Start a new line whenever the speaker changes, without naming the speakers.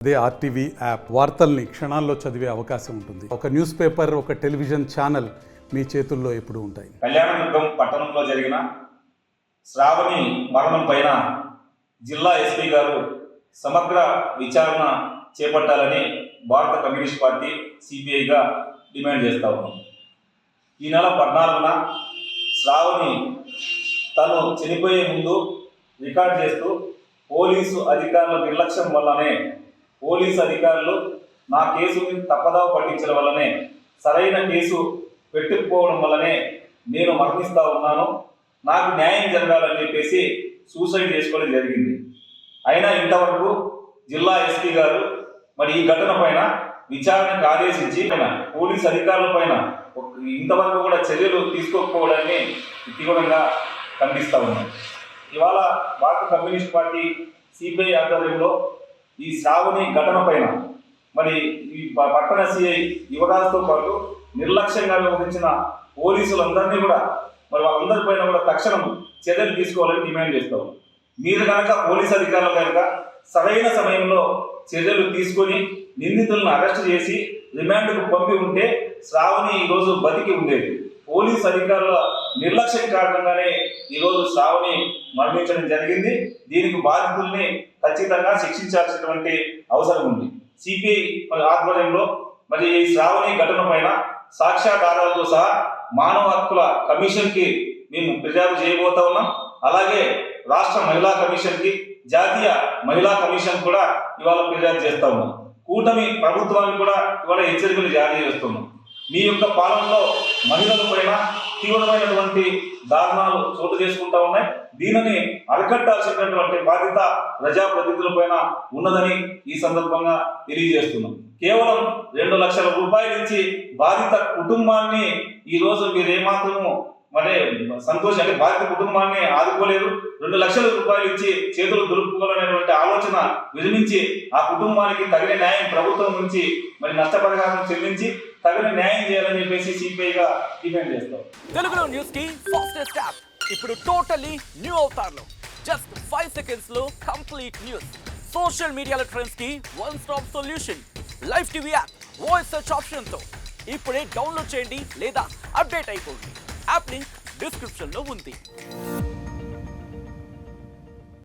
అదే RTV app వార్తల్ని క్షణాల్లో చదివే అవకాశం ఉంటుంది. ఒక న్యూస్ పేపర్, ఒక టెలివిజన్ ఛానల్ మీ చేతుల్లో ఎప్పుడూ ఉంటాయి.
కళ్యాణదుర్గం పట్టణంలో జరిగిన శ్రావణి మరణం పైన జిల్లా ఎస్పీ గారు సమగ్ర విచారణ చేపట్టాలని భారత కమ్యూనిస్ట్ పార్టీ సిపిఐగా డిమాండ్ చేస్తా ఉన్నాం. ఈ నెల 14న శ్రావణి తను చనిపోయే ముందు రికార్డ్ చేస్తూ పోలీసు అధికారుల నిర్లక్ష్యం వల్లనే, పోలీసు అధికారులు నా కేసుని తప్పదావ పట్టించడం వల్లనే, సరైన కేసు పెట్టుకుపోవడం వల్లనే నేను మరణిస్తూ ఉన్నాను, నాకు న్యాయం జరగాలని చెప్పేసి సూసైడ్ చేసుకోవడం జరిగింది. అయినా ఇంతవరకు జిల్లా ఎస్పీ గారు మరి ఈ ఘటన పైన విచారణకు ఆదేశించి పోలీసు అధికారుల పైన ఇంతవరకు కూడా చర్యలు తీసుకోకపోవడాన్ని తీవ్రంగా ఖండిస్తూ ఉన్నాం. ఇవాళ భారత కమ్యూనిస్ట్ పార్టీ సిపిఐ ఆధ్వర్యంలో ఈ శ్రావణి ఘటన పైన మరి ఈ పట్టణ సిఐ యువరాజుతో పాటు నిర్లక్ష్యంగా వ్యవహరించిన పోలీసులందరినీ కూడా మరి వాళ్ళందరిపైన కూడా తక్షణం చర్యలు తీసుకోవాలని డిమాండ్ చేస్తాం. మీరు కనుక పోలీసు అధికారులు కనుక సరైన సమయంలో చర్యలు తీసుకొని నిందితులను అరెస్ట్ చేసి రిమాండ్కు పంపి ఉంటే శ్రావణి ఈరోజు బతికి ఉండేది. పోలీసు అధికారుల నిర్లక్ష్యం కారణంగానే ఈరోజు శ్రావణి మరణించడం జరిగింది. దీనికి బాధితుల్ని ఖచ్చితంగా శిక్షించాల్సినటువంటి అవసరం ఉంది. సిపిఐ ఆధ్వర్యంలో మరి ఈ శ్రావణి ఘటన పైన సాక్ష్యాధారాలతో సహా మానవ హక్కుల కమిషన్కి మేము ఫిర్యాదు చేయబోతా ఉన్నాం. అలాగే రాష్ట్ర మహిళా కమిషన్కి, జాతీయ మహిళా కమిషన్ కూడా ఇవాళ ఫిర్యాదు చేస్తా ఉన్నాం. కూటమి ప్రభుత్వాన్ని కూడా ఇవాళ హెచ్చరికలు జారీ చేస్తున్నాం. మీ యొక్క పాలనలో మహిళల పైన తీవ్రమైనటువంటి దారుణాలు చోటు చేసుకుంటా ఉన్నాయి. దీనిని అరికట్టాల్సినటువంటి బాధ్యత ప్రజాప్రతినిధుల పైన ఉన్నదని ఈ సందర్భంగా తెలియజేస్తున్నాం. కేవలం 2 లక్షల రూపాయలు ఇచ్చి బాధిత కుటుంబాన్ని ఈరోజు మీరు ఏమాత్రము అంటే సంతోషం, అంటే బాధిత కుటుంబాన్ని ఆదుకోలేదు. 2 లక్షల రూపాయలు ఇచ్చి చేతులు దులుపుకోవాలనేటువంటి ఆలోచన విరమించి ఆ కుటుంబానికి తగిన న్యాయం ప్రభుత్వం నుంచి మరి నష్టపరిహారం చెల్లించి తగిన న్యాయం చేయాలని చెప్పేసి సిపిఐగా డిమాండ్ చేస్తాం.
తెలుగులో న్యూస్ కి ఫాస్టెస్ట్ యాప్ ఇప్పుడు టోటలీ న్యూ అవతార్లో జస్ట్ 5 సెకండ్స్ లో కంప్లీట్ న్యూస్. సోషల్ మీడియాలో ట్రెండ్స్ కి one stop solution. Live TV app voice search option తో ఇప్పుడే డౌన్లోడ్ చేయండి లేదా అప్డేట్ అయిపోండి. యాప్ లింక్ డిస్క్రిప్షన్ లో ఉంది.